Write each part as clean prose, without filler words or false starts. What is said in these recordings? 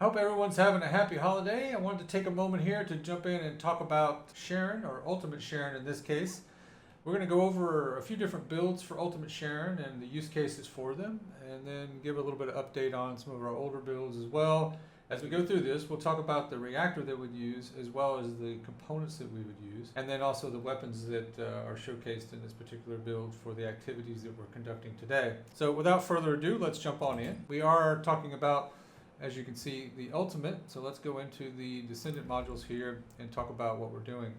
Hope everyone's having a happy holiday. I wanted to take a moment here to jump in and talk about Sharen, or Ultimate Sharen in this case. We're going to go over a few different builds for Ultimate Sharen and the use cases for them, and then give a little bit of update on some of our older builds as well. As we go through this, we'll talk about the reactor that we'd use, as well as the components that we would use, and then also the weapons that are showcased in this particular build for the activities that we're conducting today. So without further ado, let's jump on in. We are talking about, as you can see, the ultimate. So let's go into the descendant modules here and talk about what we're doing.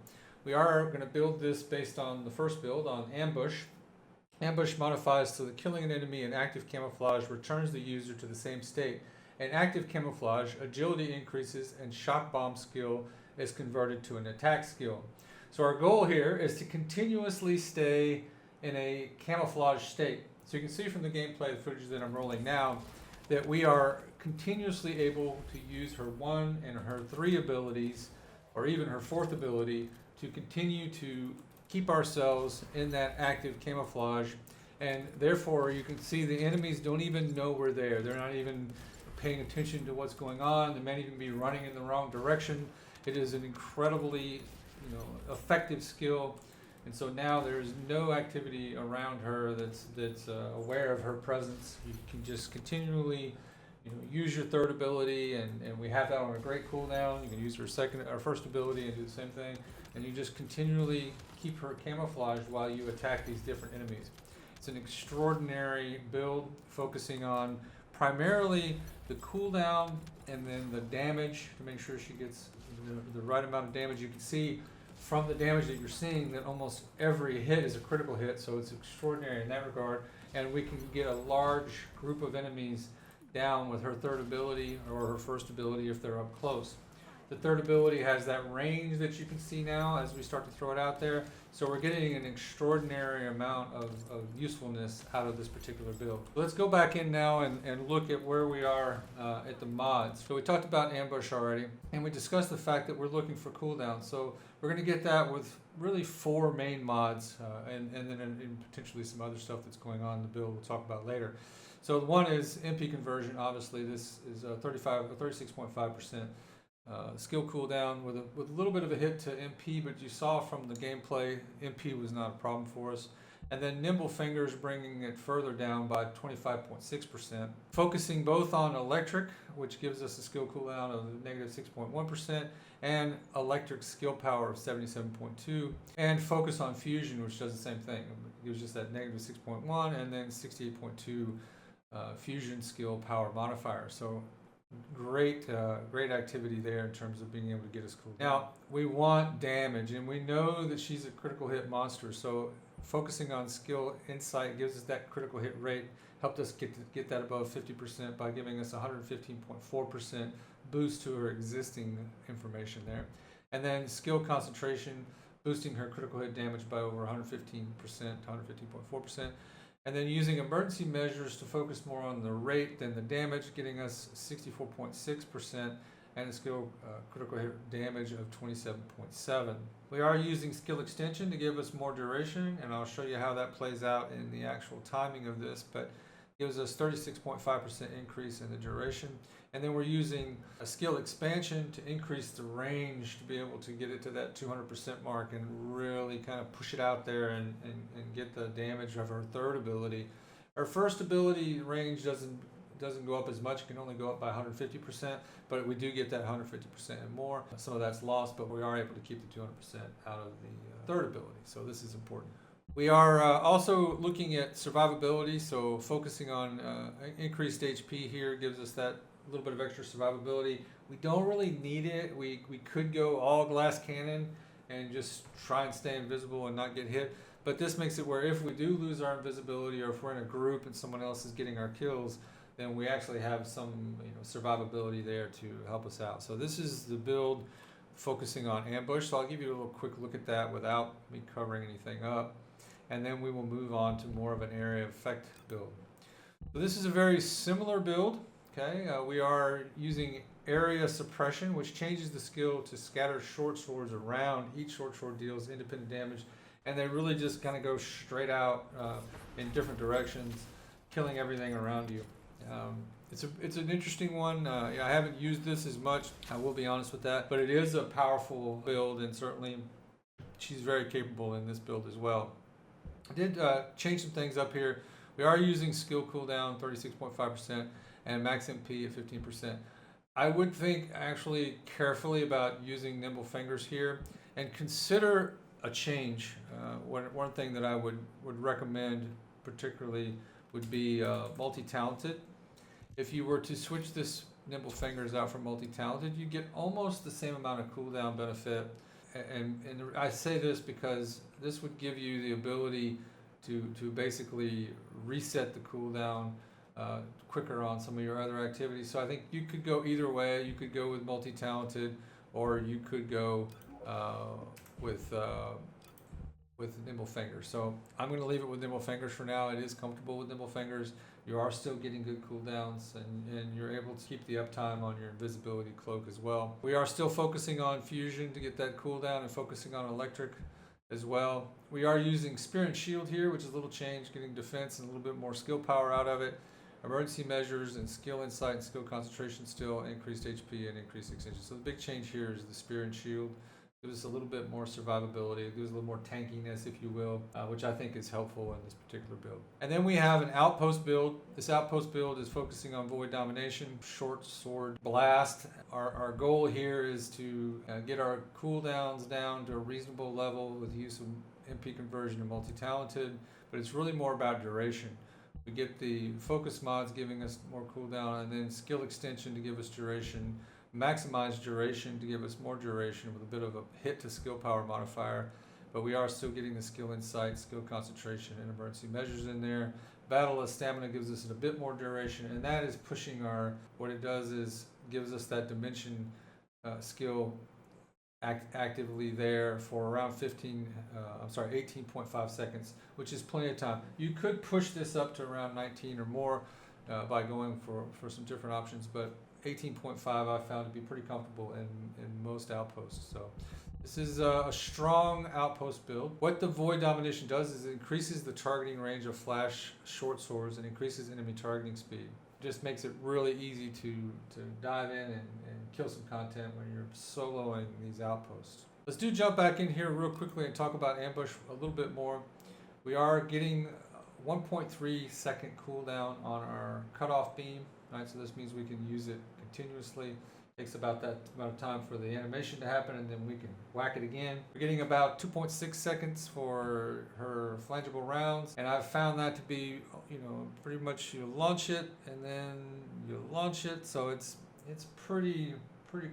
We are going to build this based on the first build on ambush. Ambush modifies so that killing an enemy in active camouflage returns the user to the same state. In active camouflage, agility increases and shock bomb skill is converted to an attack skill. So our goal here is to continuously stay in a camouflage state. So you can see from the gameplay, the footage that I'm rolling now, that we are continuously able to use her 1 and her 3 abilities, or even her 4th ability, to continue to keep ourselves in that active camouflage. And therefore, you can see the enemies don't even know we're there. They're not even paying attention to what's going on. They might even be running in the wrong direction. It is an incredibly, effective skill. And so now there's no activity around her that's aware of her presence. You can just continually, use your 3rd ability, and we have that on a great cooldown. You can use her 1st ability and do the same thing, and you just continually keep her camouflaged while you attack these different enemies. It's an extraordinary build, focusing on primarily the cooldown and then the damage to make sure she gets the right amount of damage. You can see from the damage that you're seeing that almost every hit is a critical hit, so it's extraordinary in that regard. And we can get a large group of enemies down with her 3rd ability or her 1st ability if they're up close. The 3rd ability has that range that you can see now as we start to throw it out there. So we're getting an extraordinary amount of usefulness out of this particular build. Let's go back in now and look at where we are at the mods. So we talked about ambush already, and we discussed the fact that we're looking for cooldown. So we're going to get that with really 4 main mods, and then in potentially some other stuff that's going on in the build we'll talk about later. So one is MP conversion. Obviously, this is 36.5% skill cooldown with a little bit of a hit to MP, but you saw from the gameplay, MP was not a problem for us. And then nimble fingers, bringing it further down by 25.6%. Focusing both on electric, which gives us a skill cooldown of -6.1%, and electric skill power of 77.2, and focus on fusion, which does the same thing. It gives us that -6.1 and then 68.2 fusion skill power modifier. So great activity there in terms of being able to get us cool. Now we want damage, and we know that she's a critical hit monster, so focusing on skill insight gives us that critical hit rate. Helped us get that above 50% by giving us 115.4% boost to her existing information there. And then skill concentration, boosting her critical hit damage by over 115% to 115.4%. And then using emergency measures to focus more on the rate than the damage, getting us 64.6% and a skill critical hit damage of 27.7. We are using skill extension to give us more duration, and I'll show you how that plays out in the actual timing of this, but gives us 36.5% increase in the duration. And then we're using a skill expansion to increase the range to be able to get it to that 200% mark and really kind of push it out there and get the damage of her 3rd ability. Her 1st ability range doesn't go up as much. It can only go up by 150%, but we do get that 150% and more. Some of that's lost, but we are able to keep the 200% out of the 3rd ability, so this is important. We are also looking at survivability, so focusing on increased HP here gives us that little bit of extra survivability. We don't really need it. We could go all glass cannon and just try and stay invisible and not get hit, but this makes it where if we do lose our invisibility, or if we're in a group and someone else is getting our kills, then we actually have some survivability there to help us out. So this is the build focusing on ambush. So I'll give you a little quick look at that without me covering anything up, and then we will move on to more of an area of effect build. So this is a very similar build. Okay, we are using area suppression, which changes the skill to scatter short swords around. Each short sword deals independent damage, and they really just kind of go straight out in different directions, killing everything around you. It's an interesting one. I haven't used this as much, I will be honest with that, but it is a powerful build, and certainly she's very capable in this build as well. I did change some things up here. We are using skill cooldown 36.5% and max MP at 15%. I would think actually carefully about using nimble fingers here and consider a change. One thing that I would recommend particularly would be multi-talented. If you were to switch this nimble fingers out for multi-talented, you get almost the same amount of cooldown benefit. And I say this because this would give you the ability to basically reset the cooldown quicker on some of your other activities. So I think you could go either way. You could go with multi-talented, or you could go with nimble fingers. So I'm going to leave it with nimble fingers for now. It is comfortable with nimble fingers. You are still getting good cooldowns, and you're able to keep the uptime on your invisibility cloak as well. We are still focusing on fusion to get that cooldown and focusing on electric as well. We are using spear and shield here, which is a little change, getting defense and a little bit more skill power out of it. Emergency measures and skill insight and skill concentration still, increased HP and increased extension. So the big change here is the spear and shield. Gives us a little bit more survivability, it gives a little more tankiness, if you will, which I think is helpful in this particular build. And then we have an outpost build. This outpost build is focusing on void domination, short sword blast. Our goal here is to get our cooldowns down to a reasonable level with the use of MP conversion and multi-talented, but it's really more about duration. We get the focus mods giving us more cooldown, and then skill extension to give us duration, maximize duration to give us more duration with a bit of a hit to skill power modifier, but we are still getting the skill insight, skill concentration, and emergency measures in there. Battle of stamina gives us a bit more duration, and that is pushing what it does is gives us that dimension skill actively there for around 18.5 seconds, which is plenty of time. You could push this up to around 19 or more by going for some different options, but 18.5 I found to be pretty comfortable in most outposts. So this is a strong outpost build. What the void domination does is it increases the targeting range of flash short swords and increases enemy targeting speed. Just makes it really easy to dive in and kill some content when you're soloing these outposts. Let's jump back in here real quickly and talk about ambush a little bit more. We are getting 1.3 second cooldown on our cutoff beam. Right, so this means we can use it continuously. Takes about that amount of time for the animation to happen, and then we can whack it again. We're getting about 2.6 seconds for her flangeable rounds, and I've found that to be, pretty much you launch it and then you launch it, so it's pretty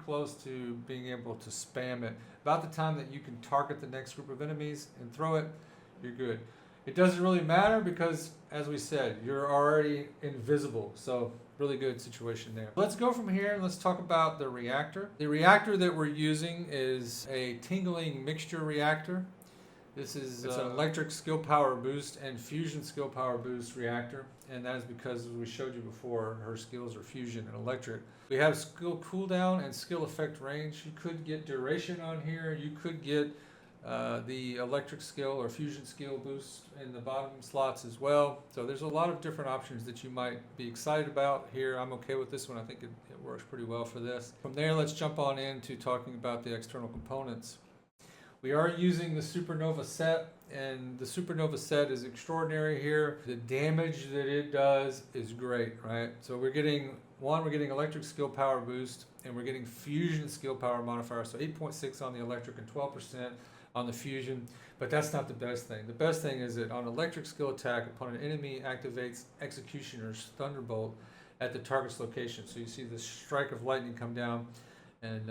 close to being able to spam it. About the time that you can target the next group of enemies and throw it, you're good. It doesn't really matter because, as we said, you're already invisible, so really good situation there. Let's go from here and let's talk about the reactor. The reactor that we're using is a tingling mixture reactor. It's an electric skill power boost and fusion skill power boost reactor, and that is because, as we showed you before, her skills are fusion and electric. We have skill cooldown and skill effect range. You could get duration on here. You could get the electric skill or fusion skill boost in the bottom slots as well. So there's a lot of different options that you might be excited about here. I'm okay with this one. I think it works pretty well for this. From there, let's jump on into talking about the external components. We are using the Supernova set, and the Supernova set is extraordinary here. The damage that it does is great, right? So we're getting electric skill power boost, and we're getting fusion skill power modifier. So 8.6 on the electric and 12% on the fusion, but that's not the best thing. The best thing is that on electric skill attack, upon an enemy activates Executioner's Thunderbolt at the target's location. So you see the strike of lightning come down and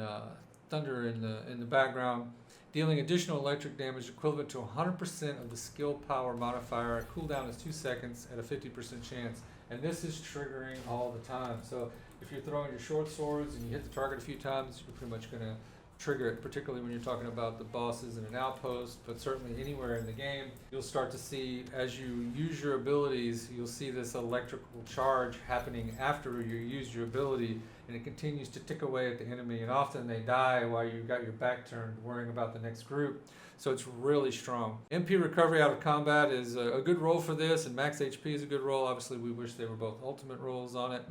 thunder in the background, dealing additional electric damage equivalent to 100% of the skill power modifier. Cooldown is 2 seconds at a 50% chance, and this is triggering all the time. So if you're throwing your short swords and you hit the target a few times, you're pretty much going to trigger it, particularly when you're talking about the bosses in an outpost, but certainly anywhere in the game. You'll start to see, as you use your abilities, you'll see this electrical charge happening after you use your ability, and it continues to tick away at the enemy, and often they die while you got your back turned worrying about the next group. So it's really strong. MP recovery out of combat is a good role for this, and max HP is a good role. Obviously we wish they were both ultimate roles on it.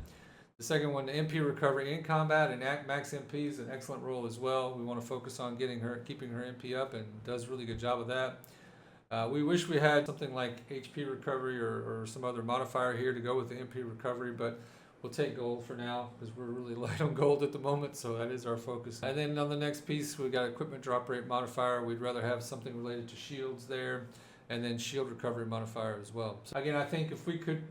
The second one, the MP recovery in combat, and max MP is an excellent role as well. We want to focus on keeping her MP up, and does a really good job of that. We wish we had something like HP recovery or some other modifier here to go with the MP recovery, but we'll take gold for now because we're really light on gold at the moment, so that is our focus. And then on the next piece, we got equipment drop rate modifier. We'd rather have something related to shields there, and then shield recovery modifier as well. So again, I think if we could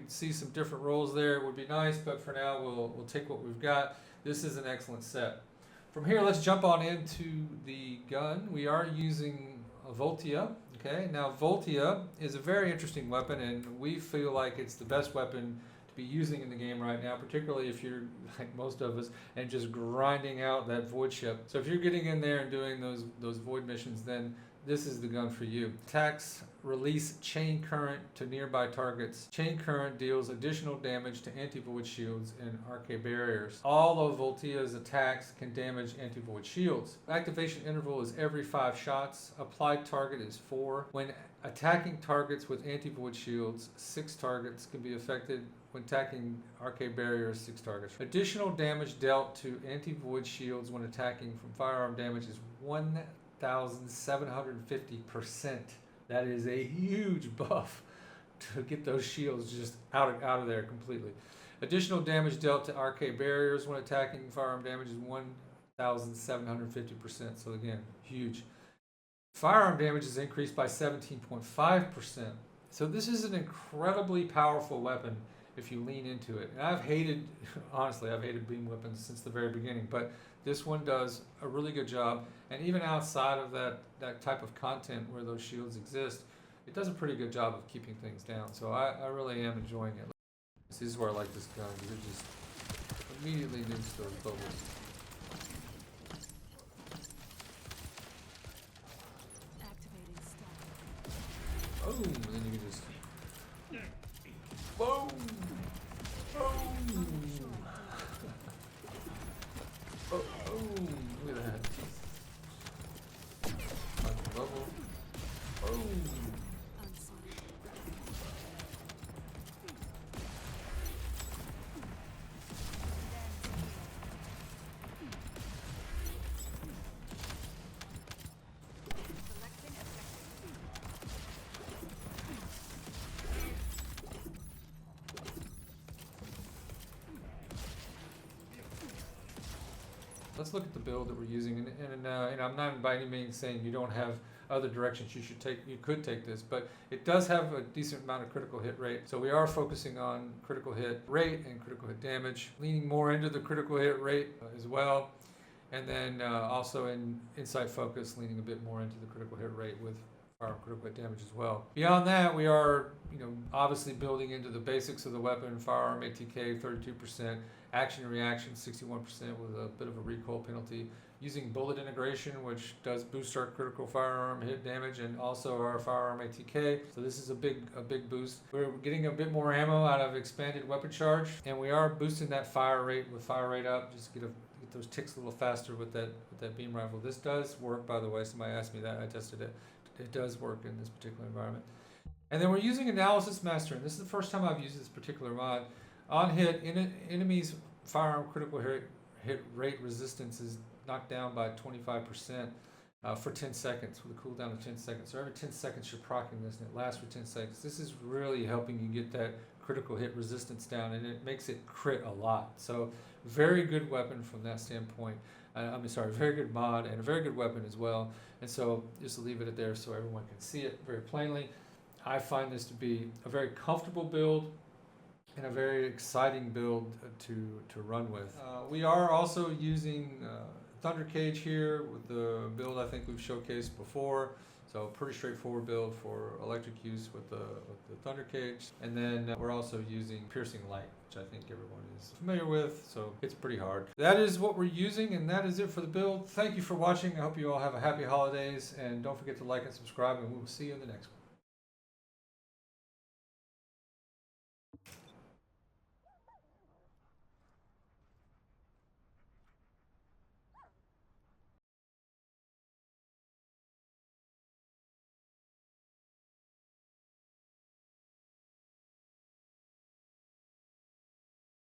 see some different roles there, it would be nice, but for now we'll take what we've got. This is an excellent set. From here, let's jump on into the gun. We are using a Voltia. Okay, now Voltia is a very interesting weapon, and we feel like it's the best weapon to be using in the game right now, particularly if you're like most of us and just grinding out that void ship. So if you're getting in there and doing those void missions, then this is the gun for you. Attacks release chain current to nearby targets. Chain current deals additional damage to anti-void shields and arcade barriers. All of Voltia's attacks can damage anti-void shields. Activation interval is every 5 shots. Applied target is 4. When attacking targets with anti-void shields, 6 targets can be affected. When attacking arcade barriers, 6 targets. Additional damage dealt to anti-void shields when attacking from firearm damage is 1,750%. That is a huge buff to get those shields just out of there completely. Additional damage dealt to arcade barriers when attacking firearm damage is 1,750%. So again, huge. Firearm damage is increased by 17.5%. So this is an incredibly powerful weapon if you lean into it. And honestly, I've hated beam weapons since the very beginning, but this one does a really good job. And even outside of that type of content where those shields exist, it does a pretty good job of keeping things down. So I really am enjoying it. This is where I like this gun, because it just immediately nukes those bubbles. Boom! And then you can just boom! Boom! Oh, look at that. Level. Boom! Let's look at the build that we're using, and I'm not by any means saying you don't have other directions you should take. You could take this, but it does have a decent amount of critical hit rate. So we are focusing on critical hit rate and critical hit damage, leaning more into the critical hit rate as well, and then also in insight focus, leaning a bit more into the critical hit rate with firearm critical hit damage as well. Beyond that, we are obviously building into the basics of the weapon. Firearm ATK 32%. Action and reaction 61% with a bit of a recoil penalty. Using bullet integration, which does boost our critical firearm hit damage and also our firearm ATK. So this is a big boost. We're getting a bit more ammo out of expanded weapon charge, and we are boosting that fire rate with fire rate up, just to get those ticks a little faster with that beam rifle. This does work, by the way. Somebody asked me that. I tested it. It does work in this particular environment. And then we're using Analysis Master, and this is the first time I've used this particular mod. On hit, enemies' firearm critical hit rate resistance is knocked down by 25% for 10 seconds, with a cooldown of 10 seconds. So every 10 seconds you're proccing this, and it lasts for 10 seconds. This is really helping you get that critical hit resistance down, and it makes it crit a lot. So very good weapon from that standpoint. Very good mod and a very good weapon as well. And so just leave it there so everyone can see it very plainly. I find this to be a very comfortable build and a very exciting build to run with. We are also using Thunder Cage here with the build I think we've showcased before. So pretty straightforward build for electric use with the Thunder Cage. And then we're also using Piercing Light, which I think everyone is familiar with, so it's pretty hard. That is what we're using, and that is it for the build. Thank you for watching. I hope you all have a happy holidays, and don't forget to like and subscribe, and we will see you in the next one.